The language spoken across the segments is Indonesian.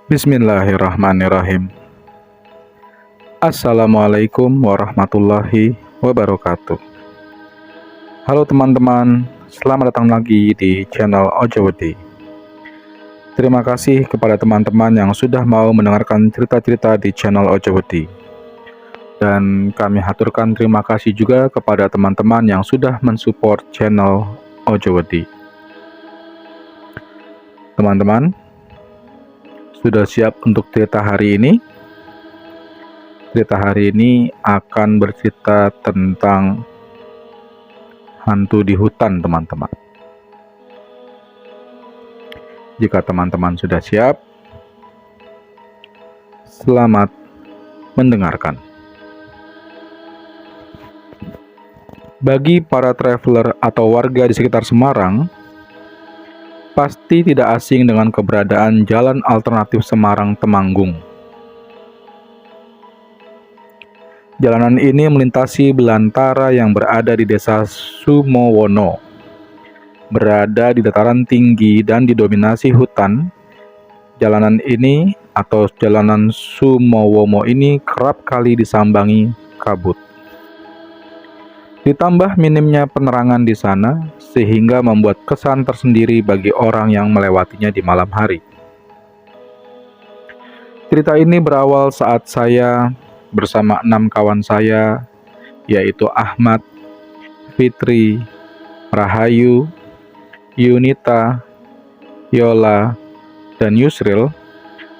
Bismillahirrahmanirrahim. Assalamualaikum warahmatullahi wabarakatuh. Halo teman-teman, selamat datang lagi di channel Ojowedi. Terima kasih kepada teman-teman yang sudah mau mendengarkan cerita-cerita di channel Ojowedi. Dan kami haturkan terima kasih juga kepada teman-teman yang sudah mensupport channel Ojowedi. Teman-teman, sudah siap untuk cerita hari ini? Cerita hari ini akan bercerita tentang hantu di hutan, teman-teman. Jika teman-teman sudah siap, selamat mendengarkan. Bagi para traveler atau warga di sekitar Semarang, pasti tidak asing dengan keberadaan jalan alternatif Semarang-Temanggung. Jalanan ini melintasi belantara yang berada di desa Sumowono, berada di dataran tinggi dan didominasi hutan. Jalanan ini atau jalanan Sumowono ini kerap kali disambangi kabut. Ditambah minimnya penerangan di sana, sehingga membuat kesan tersendiri bagi orang yang melewatinya di malam hari. Cerita ini berawal saat saya bersama 6 kawan saya, yaitu Ahmad, Fitri, Rahayu, Yunita, Yola, dan Yusril,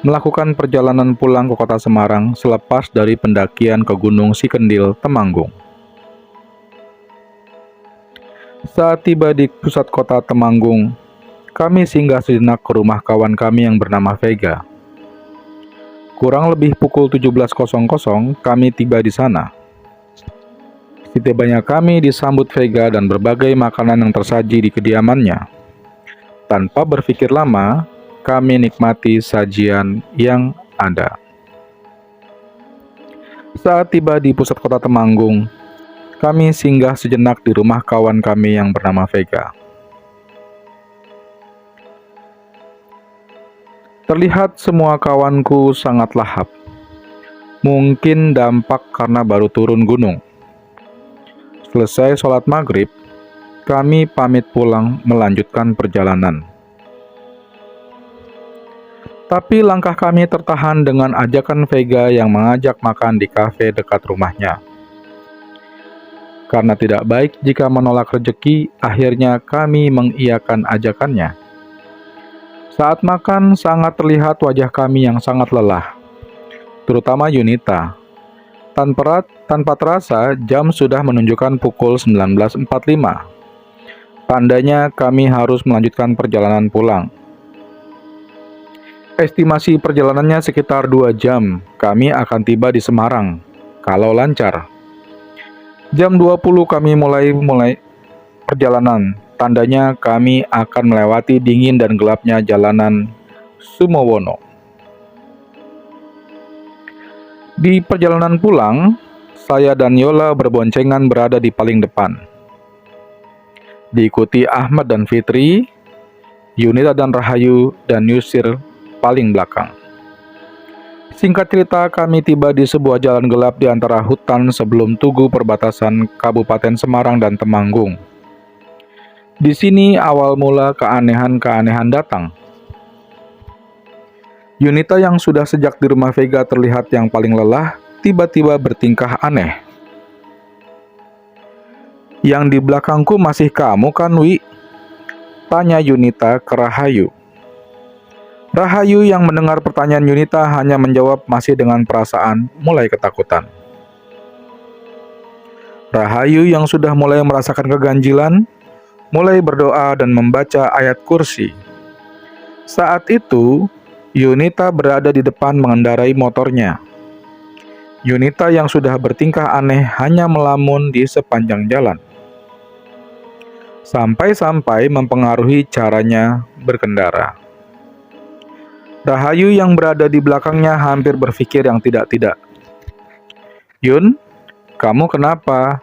melakukan perjalanan pulang ke kota Semarang selepas dari pendakian ke Gunung Sikendil, Temanggung. Saat tiba di pusat kota Temanggung, kami singgah sejenak ke rumah kawan kami yang bernama Vega. Kurang lebih pukul 17.00 kami tiba di sana. Setibanya kami disambut Vega dan berbagai makanan yang tersaji di kediamannya. Tanpa berpikir lama, kami nikmati sajian yang ada. Saat tiba di pusat kota Temanggung, kami singgah sejenak di rumah kawan kami yang bernama Vega. Terlihat semua kawanku sangat lahap. Mungkin dampak karena baru turun gunung. Selesai sholat maghrib, kami pamit pulang melanjutkan perjalanan. Tapi langkah kami tertahan dengan ajakan Vega yang mengajak makan di kafe dekat rumahnya. Karena tidak baik jika menolak rezeki, akhirnya kami mengiyakan ajakannya. Saat makan, sangat terlihat wajah kami yang sangat lelah, terutama Yunita. Tanpa terasa, jam sudah menunjukkan pukul 19.45. Tandanya kami harus melanjutkan perjalanan pulang. Estimasi perjalanannya sekitar 2 jam, kami akan tiba di Semarang, kalau lancar. Jam 20 kami mulai perjalanan. Tandanya kami akan melewati dingin dan gelapnya jalanan Sumowono. Di perjalanan pulang, saya dan Yola berboncengan berada di paling depan. Diikuti Ahmad dan Fitri, Yunita dan Rahayu, dan Yusir paling belakang. Singkat cerita, kami tiba di sebuah jalan gelap di antara hutan sebelum tugu perbatasan Kabupaten Semarang dan Temanggung. Di sini awal mula keanehan-keanehan datang. Yunita yang sudah sejak di rumah Vega terlihat yang paling lelah, tiba-tiba bertingkah aneh. "Yang di belakangku masih kamu kan, Wi?" tanya Yunita ke Rahayu. Rahayu yang mendengar pertanyaan Yunita hanya menjawab masih dengan perasaan mulai ketakutan. Rahayu yang sudah mulai merasakan keganjilan, mulai berdoa dan membaca ayat kursi. Saat itu, Yunita berada di depan mengendarai motornya. Yunita yang sudah bertingkah aneh hanya melamun di sepanjang jalan. Sampai-sampai mempengaruhi caranya berkendara. Rahayu yang berada di belakangnya hampir berpikir yang tidak-tidak. "Yun, kamu kenapa?"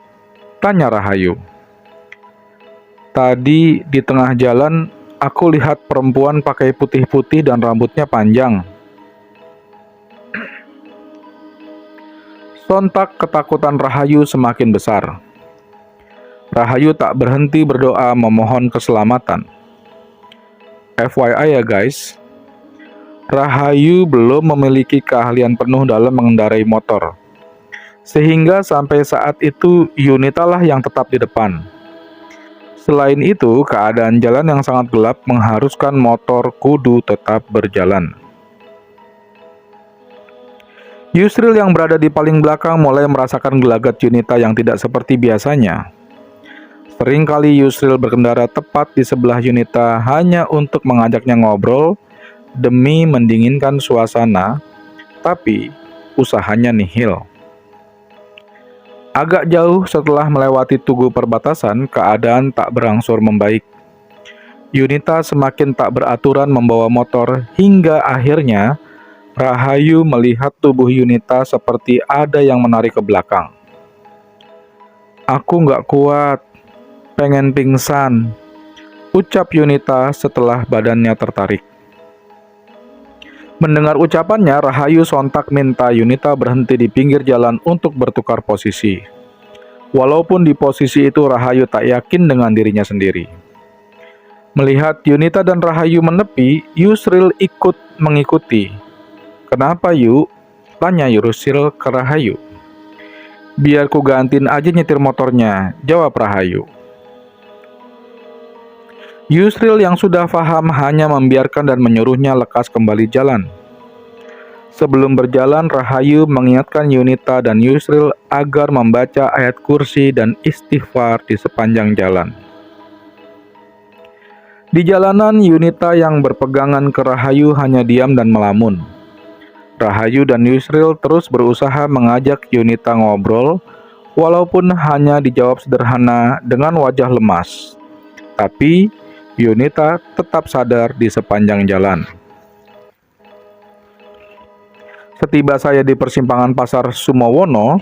tanya Rahayu. "Tadi di tengah jalan, aku lihat perempuan pakai putih-putih dan rambutnya panjang," Sontak ketakutan Rahayu semakin besar. Rahayu tak berhenti berdoa memohon keselamatan. FYI ya guys, Rahayu belum memiliki keahlian penuh dalam mengendarai motor. Sehingga sampai saat itu Yunita lah yang tetap di depan. Selain itu, keadaan jalan yang sangat gelap mengharuskan motor kudu tetap berjalan. Yusril yang berada di paling belakang mulai merasakan gelagat Yunita yang tidak seperti biasanya. Seringkali Yusril berkendara tepat di sebelah Yunita hanya untuk mengajaknya ngobrol demi mendinginkan suasana, tapi usahanya nihil. Agak jauh setelah melewati tugu perbatasan, keadaan tak berangsur membaik. Yunita semakin tak beraturan membawa motor hingga akhirnya Rahayu melihat tubuh Yunita seperti ada yang menarik ke belakang. "Aku nggak kuat, pengen pingsan," ucap Yunita setelah badannya tertarik. Mendengar ucapannya, Rahayu sontak minta Yunita berhenti di pinggir jalan untuk bertukar posisi. Walaupun di posisi itu Rahayu tak yakin dengan dirinya sendiri. Melihat Yunita dan Rahayu menepi, Yusril ikut mengikuti. "Kenapa Yu?" tanya Yusril ke Rahayu. "Biar ku gantiin aja nyetir motornya," jawab Rahayu. Yusril yang sudah paham hanya membiarkan dan menyuruhnya lekas kembali jalan. Sebelum berjalan, Rahayu mengingatkan Yunita dan Yusril agar membaca ayat kursi dan istighfar di sepanjang jalan. Di jalanan, Yunita yang berpegangan ke Rahayu hanya diam dan melamun. Rahayu dan Yusril terus berusaha mengajak Yunita ngobrol, walaupun hanya dijawab sederhana dengan wajah lemas. Tapi Yunita tetap sadar di sepanjang jalan. Setiba saya di persimpangan Pasar Sumowono,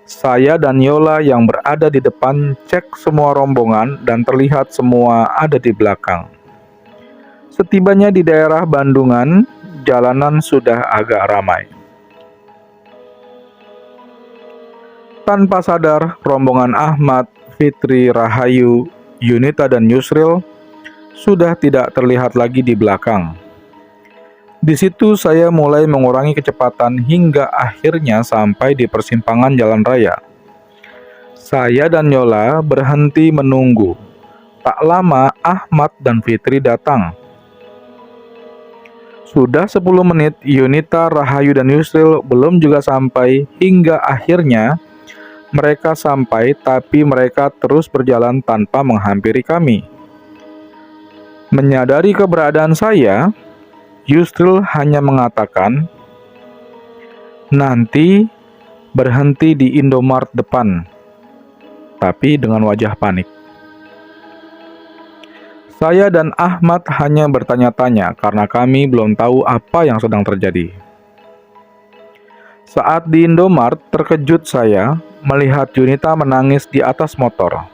saya dan Yola yang berada di depan cek semua rombongan dan terlihat semua ada di belakang. Setibanya di daerah Bandungan, jalanan sudah agak ramai. Tanpa sadar, rombongan Ahmad, Fitri, Rahayu, Yunita dan Yusril sudah tidak terlihat lagi di belakang. Di situ saya mulai mengurangi kecepatan hingga akhirnya sampai di persimpangan jalan raya. Saya dan Yola berhenti menunggu. Tak lama Ahmad dan Fitri datang. Sudah 10 menit Yunita, Rahayu dan Yusril belum juga sampai hingga akhirnya mereka sampai, tapi mereka terus berjalan tanpa menghampiri kami. Menyadari keberadaan saya, Yusril hanya mengatakan, "Nanti berhenti di Indomart depan," tapi dengan wajah panik. Saya dan Ahmad hanya bertanya-tanya karena kami belum tahu apa yang sedang terjadi. Saat di Indomart, terkejut saya melihat Yunita menangis di atas motor.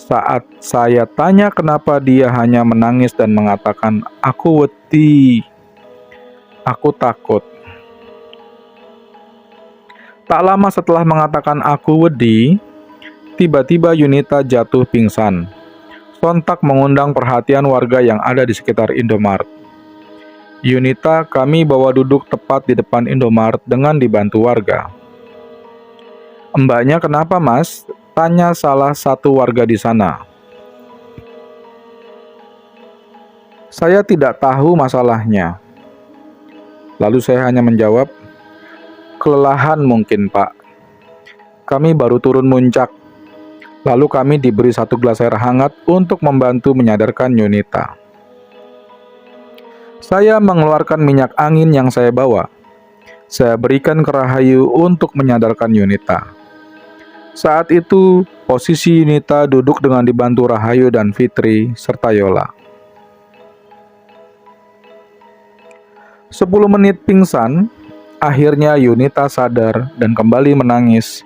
Saat saya tanya kenapa dia hanya menangis dan mengatakan, "Aku wedi, aku takut." Tak lama setelah mengatakan "aku wedi", tiba-tiba Yunita jatuh pingsan. Sontak mengundang perhatian warga yang ada di sekitar Indomart. Yunita kami bawa duduk tepat di depan Indomart dengan dibantu warga. "Mbaknya kenapa, Mas?" tanya salah satu warga di sana. Saya tidak tahu masalahnya. Lalu saya hanya menjawab, "Kelelahan mungkin, Pak. Kami baru turun muncak." Lalu kami diberi 1 gelas air hangat untuk membantu menyadarkan Yunita. Saya mengeluarkan minyak angin yang saya bawa. Saya berikan ke Rahayu untuk menyadarkan Yunita. Saat itu, posisi Yunita duduk dengan dibantu Rahayu dan Fitri serta Yola. 10 menit pingsan, akhirnya Yunita sadar dan kembali menangis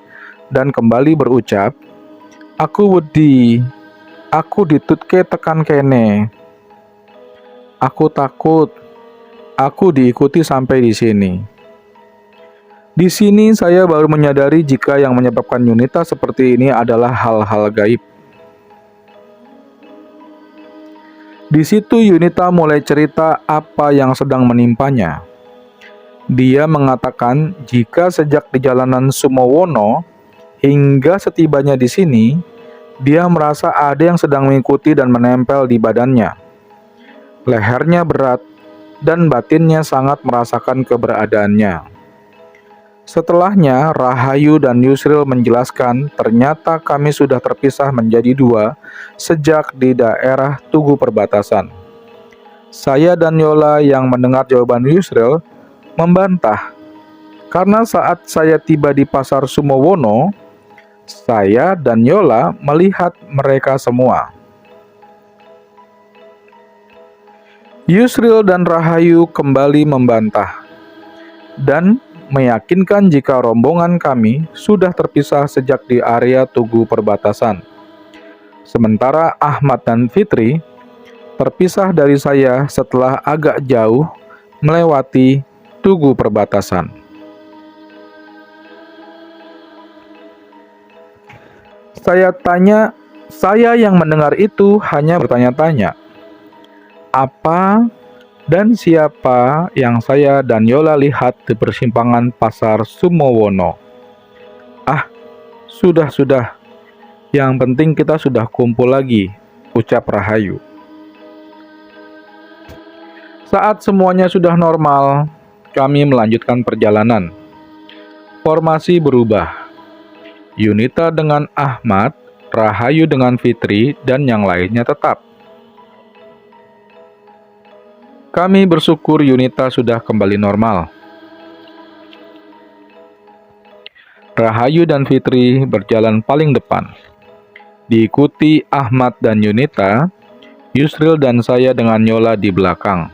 dan kembali berucap, "Aku wedi, aku ditutke tekan kene. Aku takut, aku diikuti sampai di sini." Di sini saya baru menyadari jika yang menyebabkan Yunita seperti ini adalah hal-hal gaib. Di situ Yunita mulai cerita apa yang sedang menimpanya. Dia mengatakan jika sejak di jalanan Sumowono hingga setibanya di sini, dia merasa ada yang sedang mengikuti dan menempel di badannya. Lehernya berat dan batinnya sangat merasakan keberadaannya. Setelahnya, Rahayu dan Yusril menjelaskan ternyata kami sudah terpisah menjadi dua sejak di daerah Tugu Perbatasan. Saya dan Yola yang mendengar jawaban Yusril membantah, karena saat saya tiba di pasar Sumowono, saya dan Yola melihat mereka semua. Yusril dan Rahayu kembali membantah dan meyakinkan jika rombongan kami sudah terpisah sejak di area Tugu Perbatasan. Sementara Ahmad dan Fitri terpisah dari saya setelah agak jauh melewati Tugu Perbatasan. Saya yang mendengar itu hanya bertanya-tanya, apa dan siapa yang saya dan Yola lihat di persimpangan pasar Sumowono. Ah, sudah. Yang penting kita sudah kumpul lagi, ucap Rahayu. Saat semuanya sudah normal, kami melanjutkan perjalanan. Formasi berubah. Yunita dengan Ahmad, Rahayu dengan Fitri, dan yang lainnya tetap. Kami bersyukur Yunita sudah kembali normal. Rahayu dan Fitri berjalan paling depan. Diikuti Ahmad dan Yunita, Yusril dan saya dengan Yola di belakang.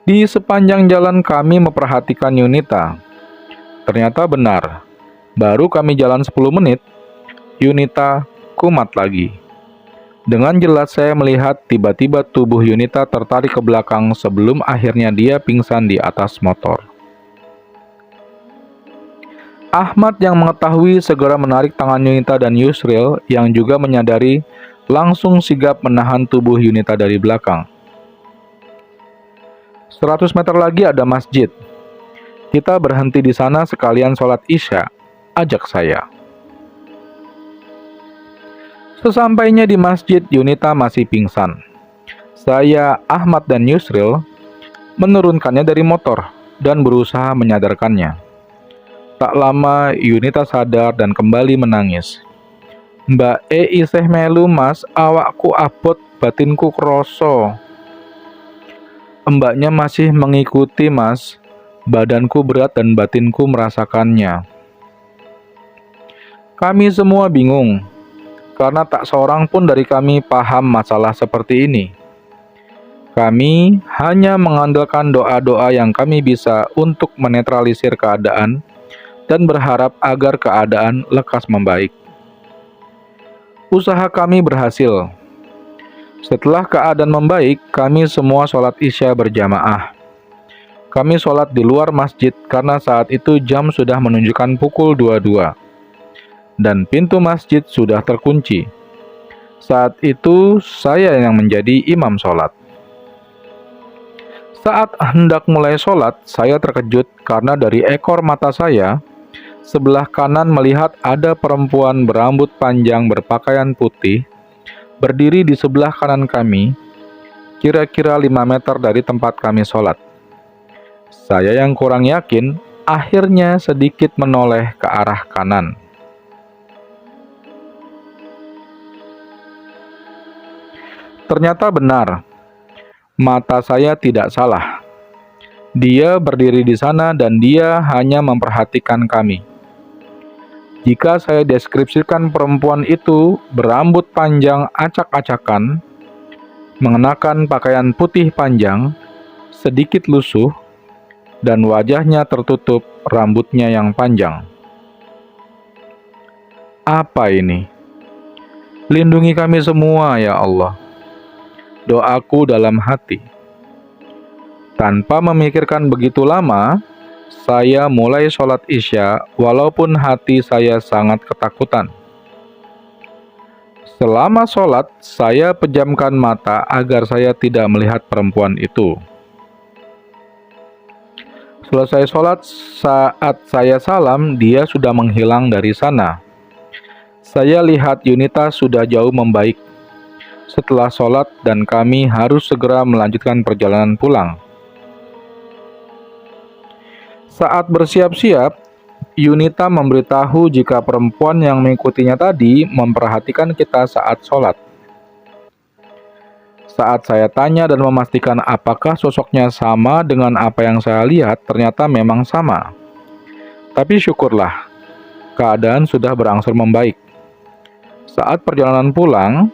Di sepanjang jalan kami memperhatikan Yunita. Ternyata benar, baru kami jalan 10 menit, Yunita kumat lagi. Dengan jelas saya melihat tiba-tiba tubuh Yunita tertarik ke belakang sebelum akhirnya dia pingsan di atas motor. Ahmad yang mengetahui segera menarik tangan Yunita dan Yusril yang juga menyadari langsung sigap menahan tubuh Yunita dari belakang. 100 meter lagi ada masjid. Kita berhenti di sana sekalian sholat Isya, ajak saya. Sesampainya di masjid, Yunita masih pingsan. Saya, Ahmad, dan Yusril menurunkannya dari motor dan berusaha menyadarkannya. Tak lama, Yunita sadar dan kembali menangis. "Mbak isih melu mas, awakku abot, batinku kroso." Mbaknya masih mengikuti mas, badanku berat dan batinku merasakannya. Kami semua bingung, karena tak seorang pun dari kami paham masalah seperti ini. Kami hanya mengandalkan doa-doa yang kami bisa untuk menetralisir keadaan dan berharap agar keadaan lekas membaik. Usaha kami berhasil. Setelah keadaan membaik, kami semua sholat Isya berjamaah. Kami sholat di luar masjid karena saat itu jam sudah menunjukkan pukul 22. Dan pintu masjid sudah terkunci. Saat itu saya yang menjadi imam sholat. Saat hendak mulai sholat, saya terkejut karena dari ekor mata saya, sebelah kanan melihat ada perempuan berambut panjang berpakaian putih, berdiri di sebelah kanan kami, kira-kira 5 meter dari tempat kami sholat. Saya yang kurang yakin, akhirnya sedikit menoleh ke arah kanan. Ternyata benar, mata saya tidak salah. Dia berdiri di sana dan dia hanya memperhatikan kami. Jika saya deskripsikan perempuan itu berambut panjang acak-acakan, mengenakan pakaian putih panjang, sedikit lusuh, dan wajahnya tertutup rambutnya yang panjang. Apa ini? Lindungi kami semua ya Allah. Doaku dalam hati. Tanpa memikirkan begitu lama, saya mulai sholat Isya walaupun hati saya sangat ketakutan. Selama sholat, saya pejamkan mata agar saya tidak melihat perempuan itu. Selesai sholat, saat saya salam, dia sudah menghilang dari sana. Saya lihat Yunita sudah jauh membaik. Setelah sholat dan kami harus segera melanjutkan perjalanan pulang. Saat bersiap-siap, Yunita memberitahu jika perempuan yang mengikutinya tadi memperhatikan kita saat sholat. Saat saya tanya dan memastikan apakah sosoknya sama dengan apa yang saya lihat, ternyata memang sama. Tapi syukurlah, keadaan sudah berangsur membaik. Saat perjalanan pulang,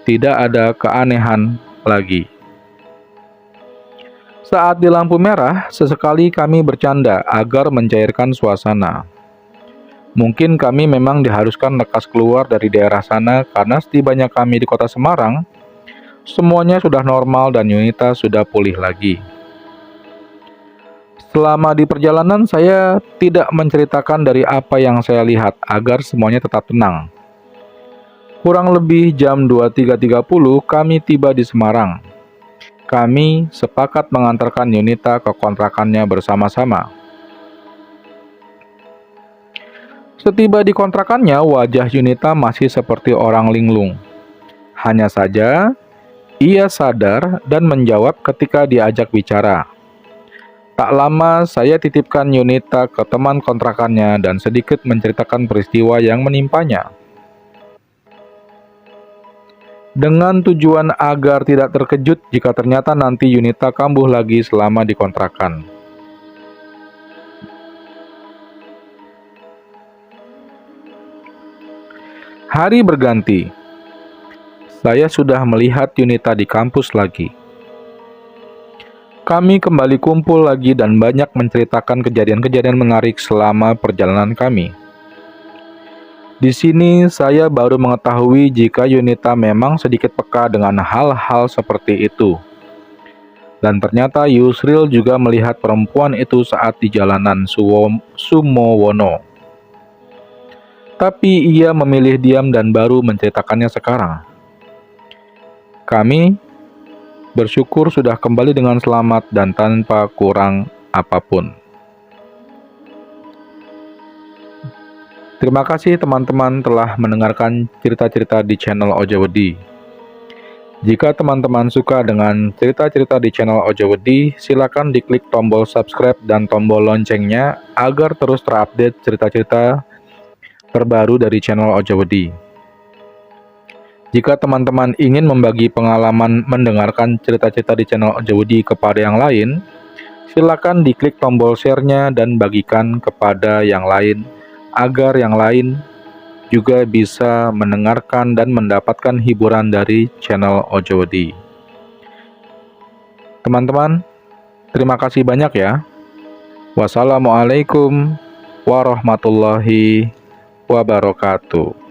tidak ada keanehan lagi. Saat di lampu merah, sesekali kami bercanda agar mencairkan suasana. Mungkin kami memang diharuskan lekas keluar dari daerah sana karena setibanya kami di kota Semarang, semuanya sudah normal dan Yunita sudah pulih lagi. Selama di perjalanan, saya tidak menceritakan dari apa yang saya lihat agar semuanya tetap tenang. Kurang lebih jam 23.30 kami tiba di Semarang. Kami sepakat mengantarkan Yunita ke kontrakannya bersama-sama. Setiba di kontrakannya, wajah Yunita masih seperti orang linglung. Hanya saja, ia sadar dan menjawab ketika diajak bicara. Tak lama, saya titipkan Yunita ke teman kontrakannya dan sedikit menceritakan peristiwa yang menimpanya. Dengan tujuan agar tidak terkejut jika ternyata nanti Yunita kambuh lagi selama di kontrakan. Hari berganti. Saya sudah melihat Yunita di kampus lagi. Kami kembali kumpul lagi dan banyak menceritakan kejadian-kejadian menarik selama perjalanan kami. Di sini saya baru mengetahui jika Yunita memang sedikit peka dengan hal-hal seperti itu. Dan ternyata Yusril juga melihat perempuan itu saat di jalanan Sumowono. Tapi ia memilih diam dan baru menceritakannya sekarang. Kami bersyukur sudah kembali dengan selamat dan tanpa kurang apapun. Terima kasih teman-teman telah mendengarkan cerita-cerita di channel Ojawedi. Jika teman-teman suka dengan cerita-cerita di channel Ojawedi, silakan diklik tombol subscribe dan tombol loncengnya agar terus terupdate cerita-cerita terbaru dari channel Ojawedi. Jika teman-teman ingin membagi pengalaman mendengarkan cerita-cerita di channel Ojawedi kepada yang lain, silakan diklik tombol share-nya dan bagikan kepada yang lain, agar yang lain juga bisa mendengarkan dan mendapatkan hiburan dari channel Ojawedi. Teman-teman, terima kasih banyak ya. Wassalamualaikum warahmatullahi wabarakatuh.